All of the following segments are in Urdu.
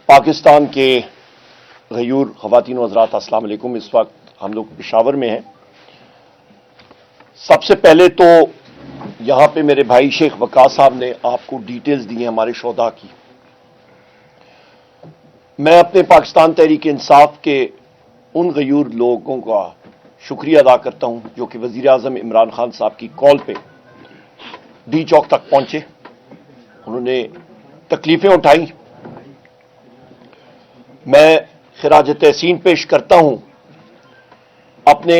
پاکستان کے غیور خواتین و حضرات السلام علیکم۔ اس وقت ہم لوگ پشاور میں ہیں۔ سب سے پہلے تو یہاں پہ میرے بھائی شیخ وقاص صاحب نے آپ کو ڈیٹیلز دی ہیں ہمارے شہداء کی۔ میں اپنے پاکستان تحریک انصاف کے ان غیور لوگوں کا شکریہ ادا کرتا ہوں جو کہ وزیر اعظم عمران خان صاحب کی کال پہ ڈی چوک تک پہنچے، انہوں نے تکلیفیں اٹھائیں۔ میں خراج تحسین پیش کرتا ہوں اپنے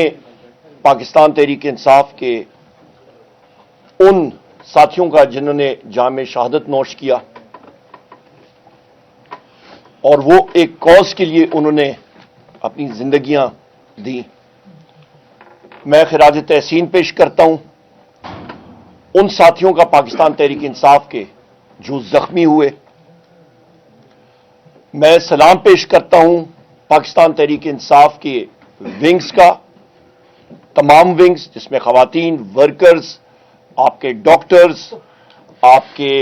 پاکستان تحریک انصاف کے ان ساتھیوں کا جنہوں نے جام شہادت نوش کیا اور وہ ایک کاز کے لیے انہوں نے اپنی زندگیاں دیں۔ میں خراج تحسین پیش کرتا ہوں ان ساتھیوں کا پاکستان تحریک انصاف کے جو زخمی ہوئے۔ میں سلام پیش کرتا ہوں پاکستان تحریک انصاف کے ونگز کا، تمام ونگز جس میں خواتین ورکرز، آپ کے ڈاکٹرز، آپ کے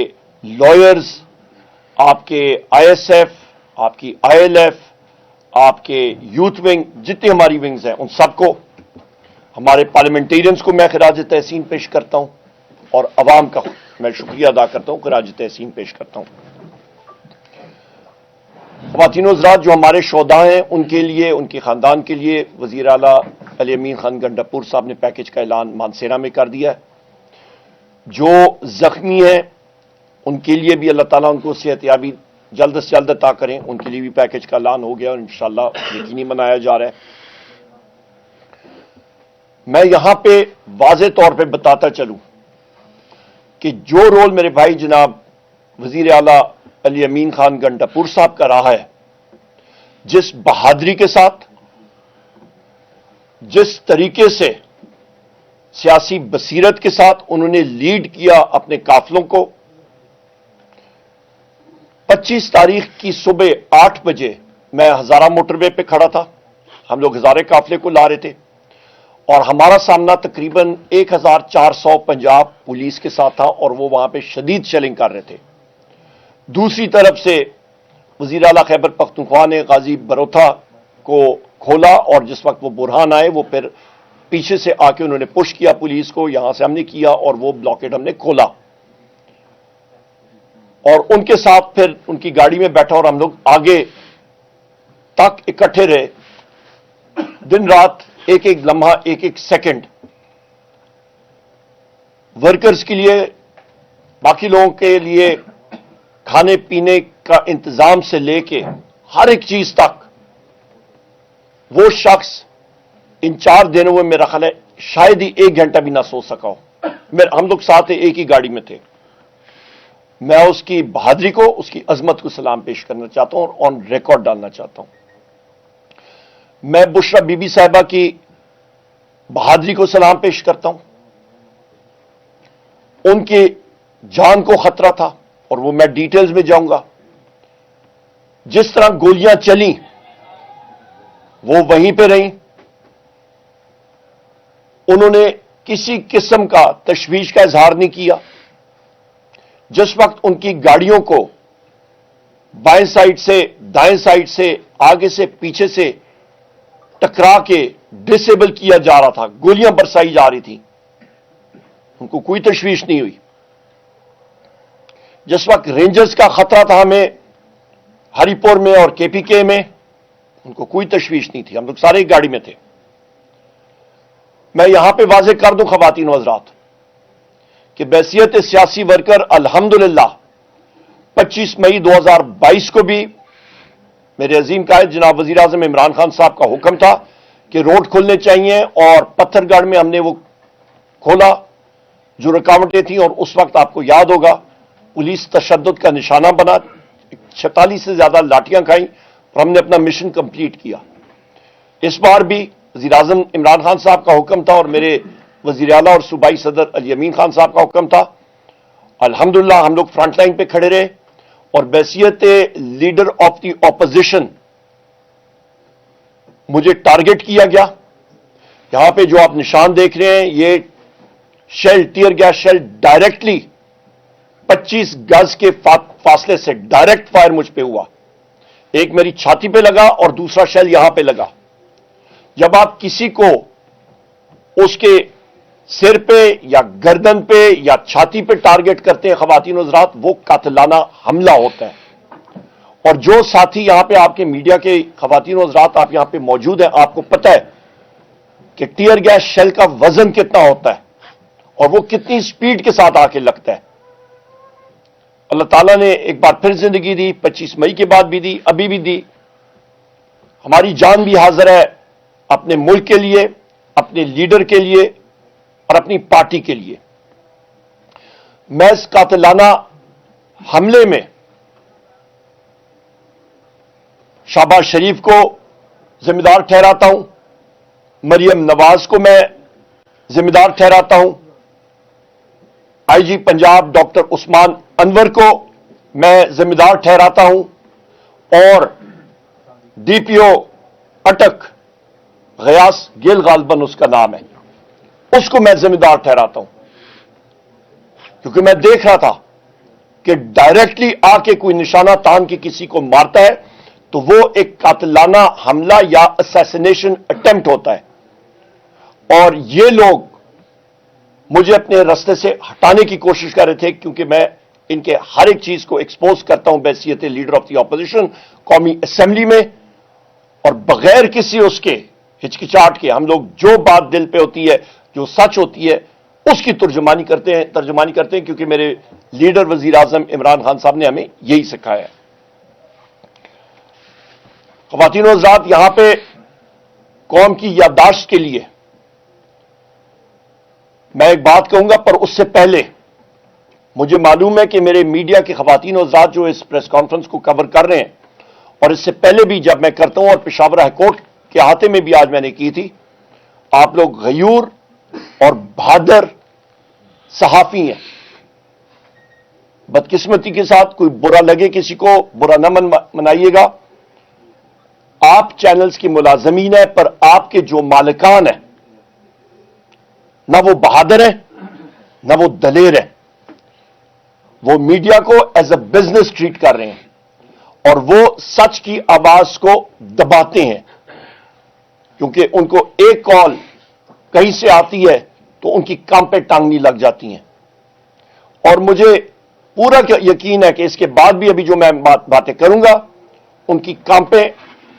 لائرز، آپ کے آئی ایس ایف، آپ کی آئی ایل ایف، آپ کے یوتھ ونگ، جتنے ہماری ونگز ہیں ان سب کو، ہمارے پارلیمنٹیرینز کو میں خراج تحسین پیش کرتا ہوں اور عوام کا میں شکریہ ادا کرتا ہوں، خراج تحسین پیش کرتا ہوں۔ خواتین و حضرات جو ہمارے شہداء ہیں ان کے لیے، ان کے خاندان کے لیے وزیر اعلیٰ علی امین خان گنڈاپور صاحب نے پیکج کا اعلان مانسیرا میں کر دیا ہے۔ جو زخمی ہیں ان کے لیے بھی اللہ تعالیٰ ان کو صحت یابی جلد سے جلد عطا کریں، ان کے لیے بھی پیکج کا اعلان ہو گیا اور انشاءاللہ یقینی منایا جا رہا ہے۔ میں یہاں پہ واضح طور پہ بتاتا چلوں کہ جو رول میرے بھائی جناب وزیر اعلیٰ علی امین خان گنڈاپور صاحب کا رہا ہے، جس بہادری کے ساتھ، جس طریقے سے سیاسی بصیرت کے ساتھ انہوں نے لیڈ کیا اپنے قافلوں کو، 25 تاریخ کی صبح 8 بجے میں ہزارہ موٹر وے پہ کھڑا تھا، ہم لوگ ہزارے قافلے کو لا رہے تھے اور ہمارا سامنا تقریباً 1400 پنجاب پولیس کے ساتھ تھا اور وہ وہاں پہ شدید شیلنگ کر رہے تھے۔ دوسری طرف سے وزیر اعلیٰ خیبر پختونخوا نے غازی بروتھا کو کھولا اور جس وقت وہ برہان آئے وہ پھر پیچھے سے آ کے انہوں نے پش کیا پولیس کو، یہاں سے ہم نے کیا اور وہ بلاکیڈ ہم نے کھولا اور ان کے ساتھ پھر ان کی گاڑی میں بیٹھا اور ہم لوگ آگے تک اکٹھے رہے، دن رات ایک ایک لمحہ، ایک ایک سیکنڈ ورکرز کے لیے، باقی لوگوں کے لیے کھانے پینے کا انتظام سے لے کے ہر ایک چیز تک وہ شخص ان 4 دنوں میں میرا خیال ہے شاید ہی 1 گھنٹہ بھی نہ سو سکا ہو۔ ہم لوگ ساتھ ایک ہی گاڑی میں تھے۔ میں اس کی بہادری کو، اس کی عظمت کو سلام پیش کرنا چاہتا ہوں اور آن ریکارڈ ڈالنا چاہتا ہوں۔ میں بشرا بی بی صاحبہ کی بہادری کو سلام پیش کرتا ہوں۔ ان کی جان کو خطرہ تھا اور وہ میں ڈیٹیلز میں جاؤں گا۔ جس طرح گولیاں چلیں وہ وہیں پہ رہیں، انہوں نے کسی قسم کا تشویش کا اظہار نہیں کیا۔ جس وقت ان کی گاڑیوں کو بائیں سائڈ سے، دائیں سائڈ سے، آگے سے، پیچھے سے ٹکرا کے ڈسیبل کیا جا رہا تھا، گولیاں برسائی جا رہی تھیں، ان کو کوئی تشویش نہیں ہوئی۔ جس وقت رینجرز کا خطرہ تھا ہمیں ہری پور میں اور کے پی کے میں، ان کو کوئی تشویش نہیں تھی، ہم لوگ سارے ایک گاڑی میں تھے۔ میں یہاں پہ واضح کر دوں خواتین و حضرات کہ بحیثیت سیاسی ورکر الحمدللہ 25 مئی 2022 کو بھی میرے عظیم قائد جناب وزیر اعظم عمران خان صاحب کا حکم تھا کہ روڈ کھلنے چاہیے اور پتھر گڑھ میں ہم نے وہ کھولا جو رکاوٹیں تھیں اور اس وقت آپ کو یاد ہوگا پولیس تشدد کا نشانہ بنا، 46 سے زیادہ لاٹیاں کھائیں اور ہم نے اپنا مشن کمپلیٹ کیا۔ اس بار بھی وزیر اعظم عمران خان صاحب کا حکم تھا اور میرے وزیر اعلیٰ اور صوبائی صدر علی امین خان صاحب کا حکم تھا۔ الحمدللہ ہم لوگ فرنٹ لائن پہ کھڑے رہے اور بحیثیت لیڈر آف دی اپوزیشن مجھے ٹارگٹ کیا گیا۔ یہاں پہ جو آپ نشان دیکھ رہے ہیں یہ shell, tear gas shell directly 25 گز کے فاصلے سے ڈائریکٹ فائر مجھ پہ ہوا۔ ایک میری چھاتی پہ لگا اور دوسرا شیل یہاں پہ لگا. جب آپ کسی کو اس کے سر پہ یا گردن پہ یا چھاتی پہ ٹارگٹ کرتے ہیں خواتین و حضرات، وہ قاتلانہ حملہ ہوتا ہے. اور جو ساتھی یہاں پہ آپ کے میڈیا کے خواتین و حضرات آپ یہاں پہ موجود ہیں، آپ کو پتہ ہے کہ ٹیئر گیس شیل کا وزن کتنا ہوتا ہے اور وہ کتنی سپیڈ کے ساتھ آ کے لگتا ہے. اللہ تعالیٰ نے ایک بار پھر زندگی دی، 25 مئی کے بعد بھی دی، ابھی بھی دی. ہماری جان بھی حاضر ہے اپنے ملک کے لیے، اپنے لیڈر کے لیے اور اپنی پارٹی کے لیے. میں اس قاتلانہ حملے میں شہباز شریف کو ذمہ دار ٹھہراتا ہوں، مریم نواز کو میں ذمہ دار ٹھہراتا ہوں، آئی جی پنجاب ڈاکٹر عثمان انور کو میں ذمہ دار ٹھہراتا ہوں، اور ڈی پی او اٹک غیاث گیل غالباً اس کا نام ہے، اس کو میں ذمہ دار ٹھہراتا ہوں. کیونکہ میں دیکھ رہا تھا کہ ڈائریکٹلی آ کے کوئی نشانہ تان کے کسی کو مارتا ہے تو وہ ایک قاتلانہ حملہ یا اسیسینیشن اٹیمپٹ ہوتا ہے. اور یہ لوگ مجھے اپنے رستے سے ہٹانے کی کوشش کر رہے تھے، کیونکہ میں ان کے ہر ایک چیز کو ایکسپوز کرتا ہوں بحیثیت لیڈر آف دی اپوزیشن قومی اسمبلی میں، اور بغیر کسی اس کے ہچکچاہٹ کے ہم لوگ جو بات دل پہ ہوتی ہے، جو سچ ہوتی ہے، اس کی ترجمانی کرتے ہیں کیونکہ میرے لیڈر وزیر اعظم عمران خان صاحب نے ہمیں یہی سکھایا ہے. خواتین و حضرات، یہاں پہ قوم کی یادداشت کے لیے میں ایک بات کہوں گا، پر اس سے پہلے مجھے معلوم ہے کہ میرے میڈیا کے خواتین و حضرات جو اس پریس کانفرنس کو کور کر رہے ہیں، اور اس سے پہلے بھی جب میں کرتا ہوں اور پشاور ہائی کورٹ کے احاطے میں بھی آج میں نے کی تھی، آپ لوگ غیور اور بہادر صحافی ہیں. بدقسمتی کے ساتھ کوئی برا لگے، کسی کو برا نہ منائیے گا، آپ چینلز کی ملازمین ہیں، پر آپ کے جو مالکان ہیں نہ وہ بہادر ہیں نہ وہ دلیر ہیں. وہ میڈیا کو ایز اے بزنس ٹریٹ کر رہے ہیں اور وہ سچ کی آواز کو دباتے ہیں، کیونکہ ان کو ایک کال کہیں سے آتی ہے تو ان کی کام پہ ٹانگنی لگ جاتی ہیں. اور مجھے پورا یقین ہے کہ اس کے بعد بھی ابھی جو میں باتیں کروں گا ان کی کام پہ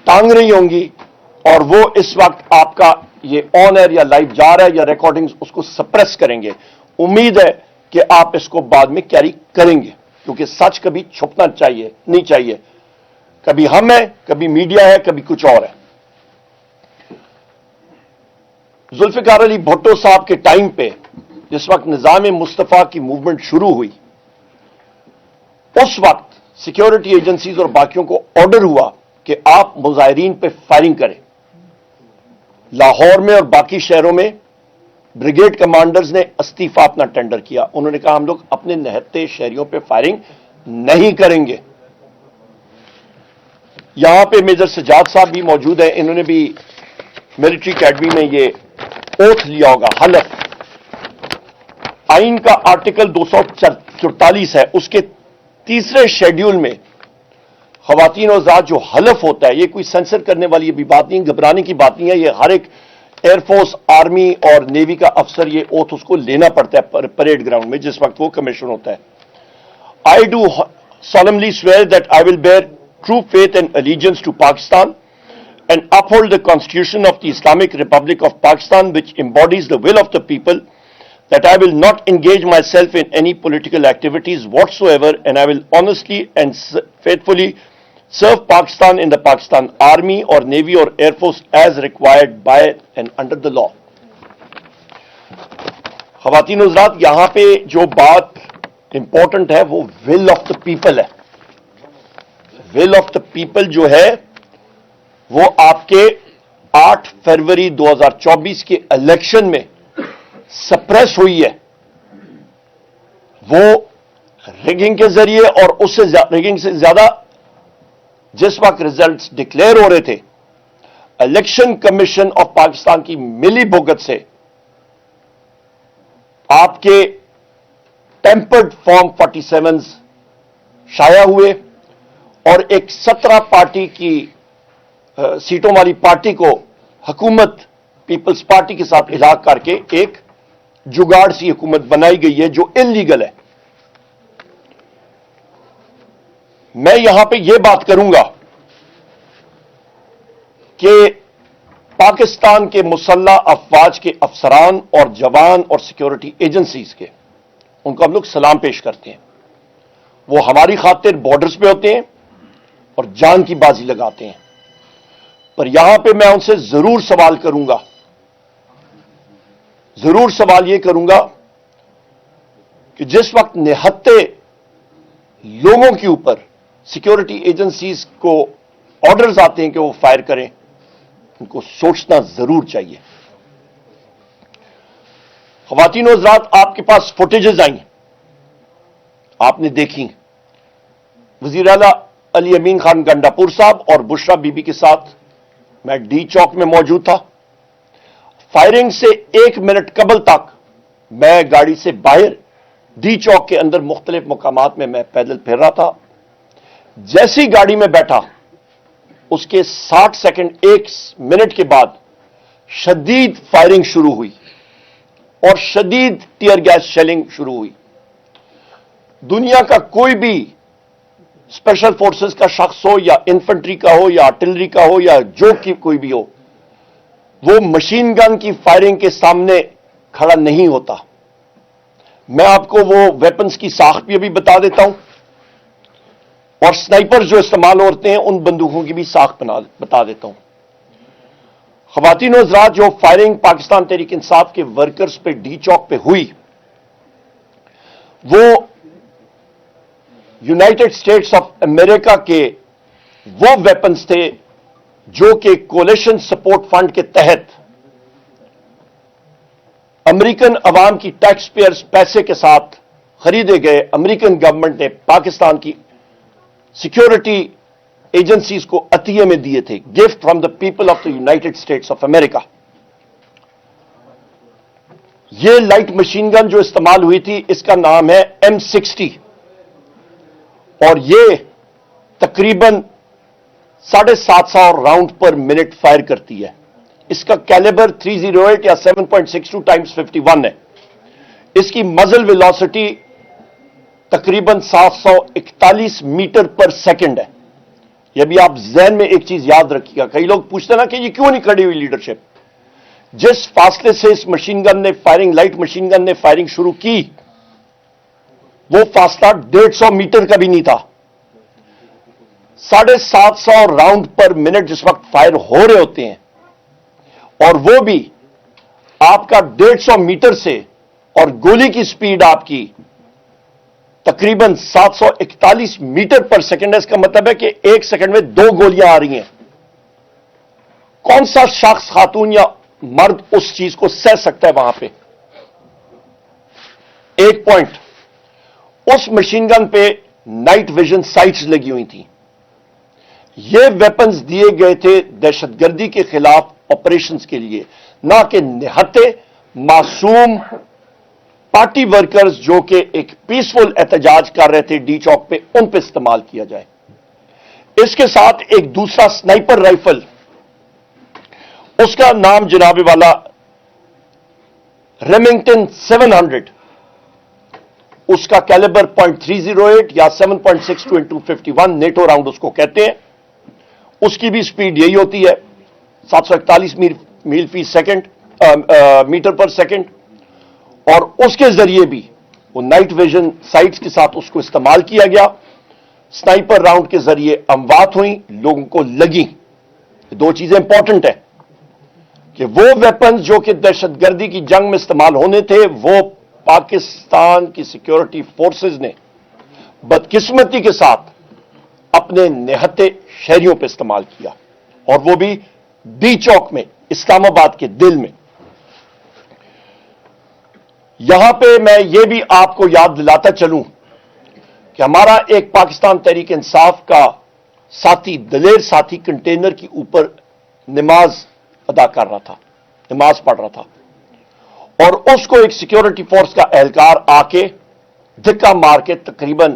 ٹانگ رہی ہوں گی، اور وہ اس وقت آپ کا یہ آن ایئر یا لائیو جا رہا ہے یا ریکارڈنگز اس کو سپریس کریں گے. امید ہے کہ آپ اس کو بعد میں کیری کریں گے، کیونکہ سچ کبھی چھپنا نہیں چاہیے. کبھی ہم ہیں، کبھی میڈیا ہے، کبھی کچھ اور ہے. ذوالفقار علی بھٹو صاحب کے ٹائم پہ جس وقت نظام مصطفیٰ کی موومنٹ شروع ہوئی، اس وقت سیکیورٹی ایجنسیز اور باقیوں کو آرڈر ہوا کہ آپ مظاہرین پہ فائرنگ کریں. لاہور میں اور باقی شہروں میں بریگیڈ کمانڈرز نے استعفی اپنا ٹینڈر کیا. انہوں نے کہا ہم لوگ اپنے نہتے شہریوں پہ فائرنگ نہیں کریں گے. یہاں پہ میجر سجاد صاحب بھی موجود ہیں، انہوں نے بھی ملٹری اکیڈمی میں یہ اوتھ لیا ہوگا، حلف. آئین کا آرٹیکل 244 ہے، اس کے تیسرے شیڈیول میں خواتین اور ذات جو حلف ہوتا ہے، یہ کوئی سینسر کرنے والی بھی بات نہیں، گھبرانے کی بات نہیں ہے. یہ ہر ایک ایئر فورس، آرمی اور نیوی کا افسر یہ اوتھ اس کو لینا پڑتا ہے پریڈ گراؤنڈ میں جس وقت وہ کمیشن ہوتا ہے. I do solemnly swear that I will bear true faith and allegiance to Pakistan and uphold the Constitution of the Islamic Republic of Pakistan, which embodies the will of the people, that I will not engage myself in any political activities whatsoever, and I will honestly and faithfully serve Pakistan in the Pakistan Army or Navy or Air Force as required by and under the law. خواتین و حضرات، یہاں پہ جو بات امپورٹنٹ ہے وہ ول آف دا پیپل ہے. ول آف دا پیپل جو ہے وہ آپ کے 8 فروری 2024 کے الیکشن میں سپریس ہوئی ہے. وہ ریگنگ کے ذریعے اور اس سے ریگنگ سے زیادہ جس وقت ریزلٹس ڈکلیئر ہو رہے تھے، الیکشن کمیشن آف پاکستان کی ملی بھگت سے آپ کے ٹیمپرڈ فارم 47 شائع ہوئے اور ایک 17 پارٹی کی سیٹوں والی پارٹی کو حکومت پیپلز پارٹی کے ساتھ الحاق کر کے ایک جگاڑ سی حکومت بنائی گئی ہے جو انلیگل ہے. میں یہاں پہ یہ بات کروں گا کہ پاکستان کے مسلح افواج کے افسران اور جوان اور سیکیورٹی ایجنسیز کے ان کو ہم لوگ سلام پیش کرتے ہیں. وہ ہماری خاطر بارڈرز پہ ہوتے ہیں اور جان کی بازی لگاتے ہیں. پر یہاں پہ میں ان سے ضرور سوال کروں گا، ضرور سوال یہ کروں گا کہ جس وقت نہتے لوگوں کے اوپر سیکیورٹی ایجنسیز کو آرڈرز آتے ہیں کہ وہ فائر کریں، ان کو سوچنا ضرور چاہیے. خواتین و حضرات، آپ کے پاس فوٹیجز آئیں، آپ نے دیکھی وزیر اعلیٰ علی امین خان گنڈاپور صاحب اور بشرا بی بی کے ساتھ میں ڈی چوک میں موجود تھا. فائرنگ سے 1 منٹ قبل تک میں گاڑی سے باہر ڈی چوک کے اندر مختلف مقامات میں پیدل پھر رہا تھا. جیسی گاڑی میں بیٹھا اس کے 60 سیکنڈ 1 منٹ کے بعد شدید فائرنگ شروع ہوئی اور شدید ٹیئر گیس شیلنگ شروع ہوئی. دنیا کا کوئی بھی اسپیشل فورسز کا شخص ہو یا انفنٹری کا ہو یا آرٹلری کا ہو یا جو کوئی بھی ہو، وہ مشین گن کی فائرنگ کے سامنے کھڑا نہیں ہوتا. میں آپ کو وہ ویپنز کی ساخت بھی ابھی بتا دیتا ہوں اور سنائپر جو استعمال ہوتے ہیں ان بندوقوں کی بھی ساخت بتا دیتا ہوں. خواتین و حضرات، جو فائرنگ پاکستان تحریک انصاف کے ورکرز پہ ڈی چوک پہ ہوئی، وہ یونائٹڈ اسٹیٹس آف امریکہ کے وہ ویپنز تھے جو کہ کولیشن سپورٹ فنڈ کے تحت امریکن عوام کی ٹیکس پیئرز پیسے کے ساتھ خریدے گئے. امریکن گورنمنٹ نے پاکستان کی سیکیورٹی ایجنسیز کو عطیے میں دیے تھے، gift from the people of the United States of America. یہ لائٹ مشین گن جو استعمال ہوئی تھی اس کا نام ہے M60 اور یہ تقریباً 750 راؤنڈ پر منٹ فائر کرتی ہے. اس کا کیلیبر 308 یا 7.62 ٹائمز 51 ہے. اس کی مزل ویلوسٹی تقریباً 741 میٹر پر سیکنڈ ہے. یہ بھی آپ ذہن میں ایک چیز یاد رکھیے گا. کئی لوگ پوچھتے ہیں نا کہ یہ کیوں نہیں کھڑی ہوئی لیڈرشپ. جس فاصلے سے اس مشین گن نے فائرنگ، لائٹ مشین گن نے فائرنگ شروع کی، وہ فاصلہ 150 میٹر کا بھی نہیں تھا. 750 راؤنڈ پر منٹ جس وقت فائر ہو رہے ہوتے ہیں اور وہ بھی آپ کا 150 میٹر سے، اور گولی کی سپیڈ آپ کی تقریباً 741 میٹر پر سیکنڈ ہے. اس کا مطلب ہے کہ 1 سیکنڈ میں 2 گولیاں آ رہی ہیں. کون سا شخص، خاتون یا مرد، اس چیز کو سہ سکتا ہے وہاں پہ؟ ایک پوائنٹ، اس مشین گن پہ نائٹ ویژن سائٹس لگی ہوئی تھیں. یہ ویپنز دیے گئے تھے دہشت گردی کے خلاف آپریشنز کے لیے، نہ کہ نہتے معصوم پارٹی ورکرز جو کہ ایک پیسفل احتجاج کر رہے تھے ڈی چوک پہ، ان پہ استعمال کیا جائے. اس کے ساتھ ایک دوسرا سنائپر رائفل، اس کا نام جناب والا ریمنگٹن 700، اس کا کیلیبر 0.308 یا 7.62 into 51 نیٹو راؤنڈ اس کو کہتے ہیں. اس کی بھی سپیڈ یہی ہوتی ہے، 741 میل فی سیکنڈ، میٹر پر سیکنڈ. اور اس کے ذریعے بھی وہ نائٹ ویژن سائٹس کے ساتھ اس کو استعمال کیا گیا. سنائپر راؤنڈ کے ذریعے اموات ہوئیں، لوگوں کو لگیں. دو چیزیں امپورٹنٹ ہیں کہ وہ ویپنز جو کہ دہشت گردی کی جنگ میں استعمال ہونے تھے، وہ پاکستان کی سیکیورٹی فورسز نے بدقسمتی کے ساتھ اپنے نہتے شہریوں پہ استعمال کیا، اور وہ بھی ڈی چوک میں، اسلام آباد کے دل میں. یہاں پہ میں یہ بھی آپ کو یاد دلاتا چلوں کہ ہمارا ایک پاکستان تحریک انصاف کا ساتھی، دلیر ساتھی، کنٹینر کے اوپر نماز ادا کر رہا تھا، نماز پڑھ رہا تھا، اور اس کو ایک سیکیورٹی فورس کا اہلکار آ کے دھکا مار کے تقریباً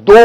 2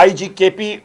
IG KP